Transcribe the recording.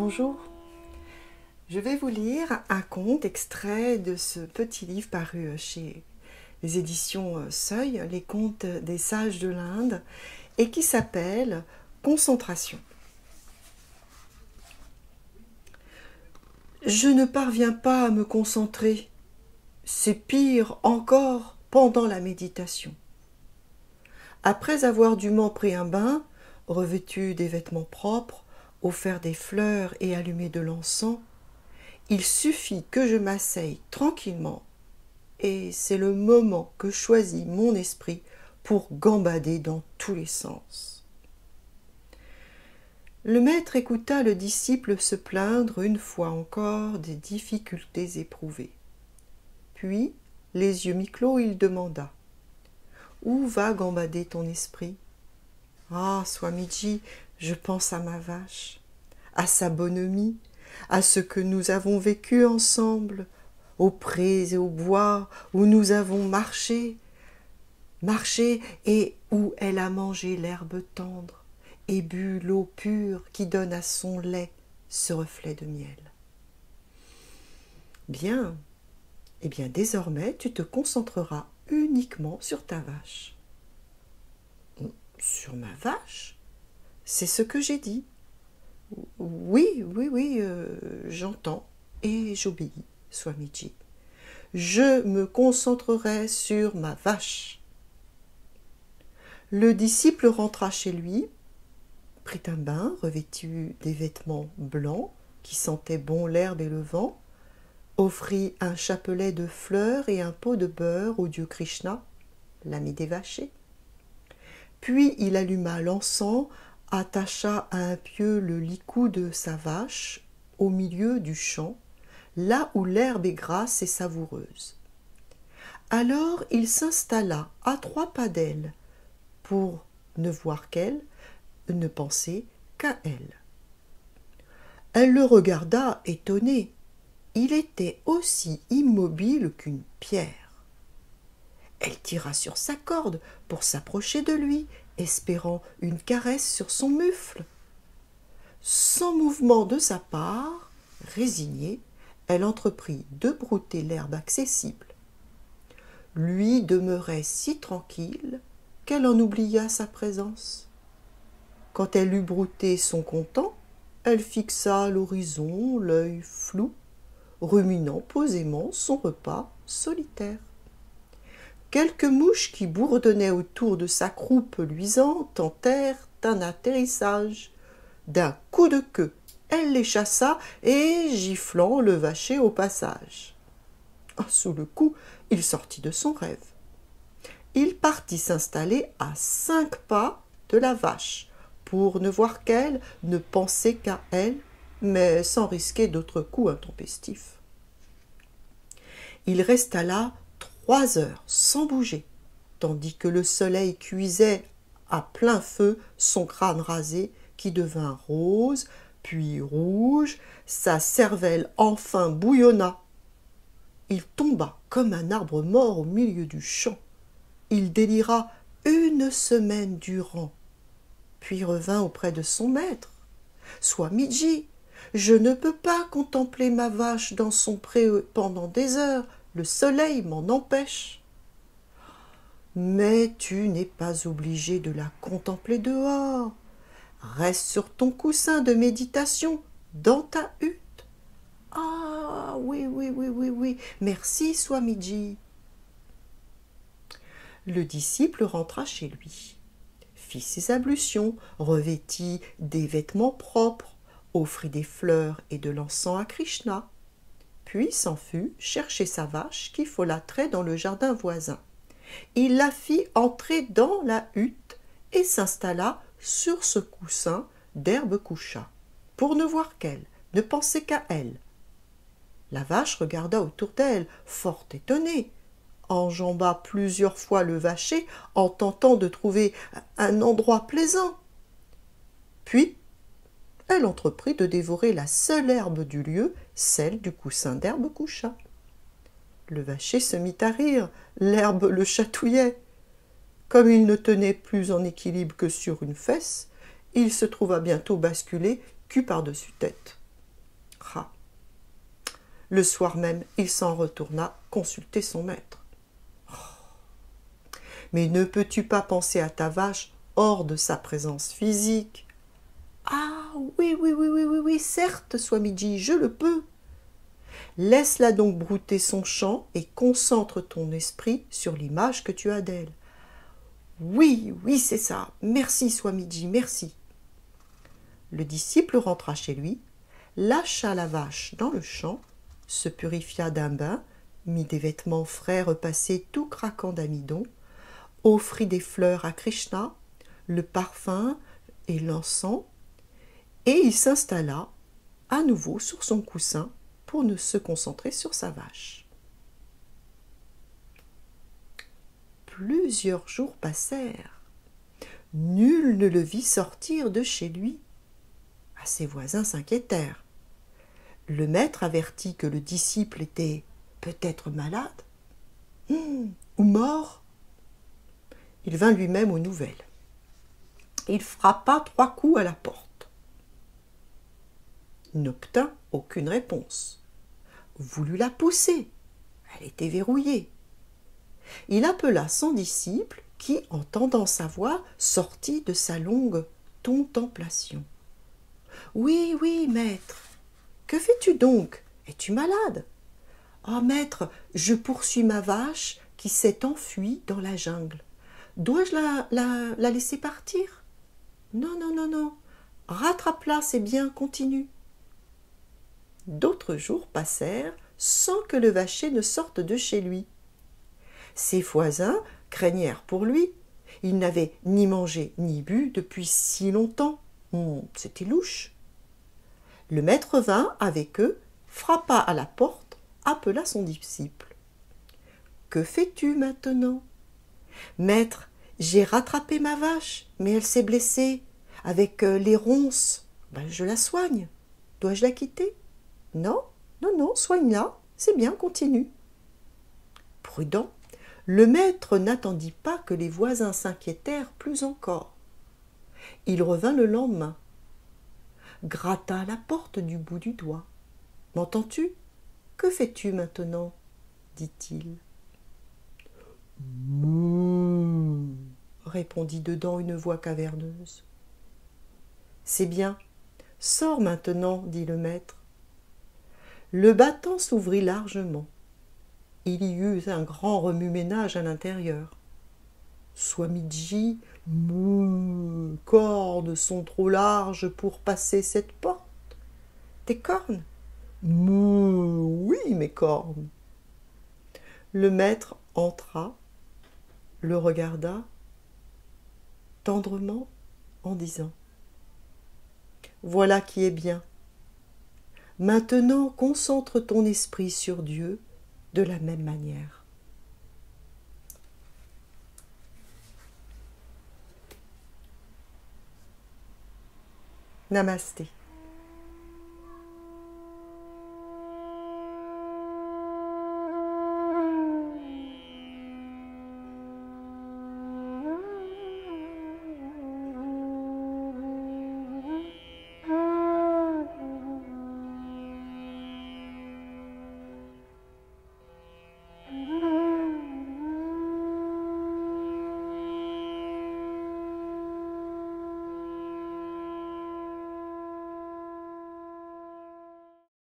Bonjour, je vais vous lire un conte extrait de ce petit livre paru chez les éditions Seuil, les contes des sages de l'Inde, et qui s'appelle Concentration. Je ne parviens pas à me concentrer, c'est pire encore pendant la méditation. Après avoir dûment pris un bain, revêtu des vêtements propres, offert des fleurs et allumé de l'encens, il suffit que je m'asseye tranquillement, et c'est le moment que choisit mon esprit pour gambader dans tous les sens. Le maître écouta le disciple se plaindre une fois encore des difficultés éprouvées. Puis, les yeux mi-clos, il demanda « Où va gambader ton esprit ?»« Ah, Swamiji, je pense à ma vache, à sa bonhomie, à ce que nous avons vécu ensemble, aux prés et aux bois où nous avons marché et où elle a mangé l'herbe tendre et bu l'eau pure qui donne à son lait ce reflet de miel. Bien, eh bien désormais tu te concentreras uniquement sur ta vache. Sur ma vache? C'est ce que j'ai dit. Oui, j'entends et j'obéis, Swamiji. Je me concentrerai sur ma vache. Le disciple rentra chez lui, prit un bain, revêtu des vêtements blancs qui sentaient bon l'herbe et le vent, offrit un chapelet de fleurs et un pot de beurre au dieu Krishna, l'ami des vachers. Puis il alluma l'encens, attacha à un pieu le licou de sa vache au milieu du champ, là où l'herbe est grasse et savoureuse. Alors il s'installa à 3 pas d'elle, pour ne voir qu'elle, ne penser qu'à elle. Elle le regarda étonnée. Il était aussi immobile qu'une pierre. Elle tira sur sa corde pour s'approcher de lui, espérant une caresse sur son mufle. Sans mouvement de sa part, résignée, elle entreprit de brouter l'herbe accessible. Lui demeurait si tranquille qu'elle en oublia sa présence. Quand elle eut brouté son content, elle fixa à l'horizon l'œil flou, ruminant posément son repas solitaire. Quelques mouches qui bourdonnaient autour de sa croupe luisante tentèrent un atterrissage. D'un coup de queue, elle les chassa et, giflant, le vacher au passage. Sous le coup, il sortit de son rêve. Il partit s'installer à 5 pas de la vache, pour ne voir qu'elle, ne penser qu'à elle, mais sans risquer d'autres coups intempestifs. Il resta là 3 heures sans bouger, tandis que le soleil cuisait à plein feu son crâne rasé qui devint rose, puis rouge, sa cervelle enfin bouillonna. Il tomba comme un arbre mort au milieu du champ. Il délira 1 semaine durant, puis revint auprès de son maître. « Swamiji, je ne peux pas contempler ma vache dans son pré pendant des heures, le soleil m'en empêche. »« Mais tu n'es pas obligé de la contempler dehors. Reste sur ton coussin de méditation, dans ta hutte. »« Ah, oui, merci, Swamiji. » Le disciple rentra chez lui, fit ses ablutions, revêtit des vêtements propres, offrit des fleurs et de l'encens à Krishna, puis s'en fut chercher sa vache qui folâtrait dans le jardin voisin. Il la fit entrer dans la hutte et s'installa sur ce coussin d'herbe coucha, pour ne voir qu'elle, ne penser qu'à elle. La vache regarda autour d'elle, fort étonnée, enjamba plusieurs fois le vacher en tentant de trouver un endroit plaisant. Puis, elle entreprit de dévorer la seule herbe du lieu, celle du coussin d'herbe coucha. Le vacher se mit à rire, l'herbe le chatouillait. Comme il ne tenait plus en équilibre que sur une fesse, il se trouva bientôt basculé cul par-dessus tête. Ah. Le soir même, il s'en retourna consulter son maître. « Mais ne peux-tu pas penser à ta vache hors de sa présence physique ?»« Ah, oui, certes, Swamiji, je le peux. Laisse-la donc brouter son chant et concentre ton esprit sur l'image que tu as d'elle. »« Oui, c'est ça. Merci, Swamiji, merci. » Le disciple rentra chez lui, lâcha la vache dans le champ, se purifia d'un bain, mit des vêtements frais repassés tout craquant d'amidon, offrit des fleurs à Krishna, le parfum et l'encens, et il s'installa à nouveau sur son coussin pour ne se concentrer sur sa vache. Plusieurs jours passèrent. Nul ne le vit sortir de chez lui. Ses voisins s'inquiétèrent. Le maître avertit que le disciple était peut-être malade ou mort. Il vint lui-même aux nouvelles. Il frappa 3 coups à la porte. N'obtint aucune réponse. Voulut la pousser. Elle était verrouillée. Il appela son disciple qui, entendant sa voix, sortit de sa longue contemplation. « Oui, maître. Que fais-tu donc? Es-tu malade? »« Ah, maître, je poursuis ma vache qui s'est enfuie dans la jungle. Dois-je la laisser partir? »« Non. Rattrape-la, c'est bien, continue. » D'autres jours passèrent sans que le vacher ne sorte de chez lui. Ses voisins craignèrent pour lui. Il n'avait ni mangé ni bu depuis si longtemps. C'était louche. Le maître vint avec eux, frappa à la porte, appela son disciple. « Que fais-tu maintenant ?»« Maître, j'ai rattrapé ma vache, mais elle s'est blessée avec les ronces. Je la soigne. Dois-je la quitter ? » ?»« Non, soigne-la, c'est bien, continue. » Prudent, le maître n'attendit pas que les voisins s'inquiétèrent plus encore. Il revint le lendemain, gratta à la porte du bout du doigt. « M'entends-tu? Que fais-tu maintenant ?» dit-il. « Mouh !» répondit dedans une voix caverneuse. « C'est bien, sors maintenant, dit le maître. » Le battant s'ouvrit largement. Il y eut un grand remue-ménage à l'intérieur. « Swamiji, mes cornes sont trop larges pour passer cette porte. »« Tes cornes ? » ?»« Oui, mes cornes. » Le maître entra, le regarda tendrement en disant « Voilà qui est bien. Maintenant, concentre ton esprit sur Dieu de la même manière. » Namasté.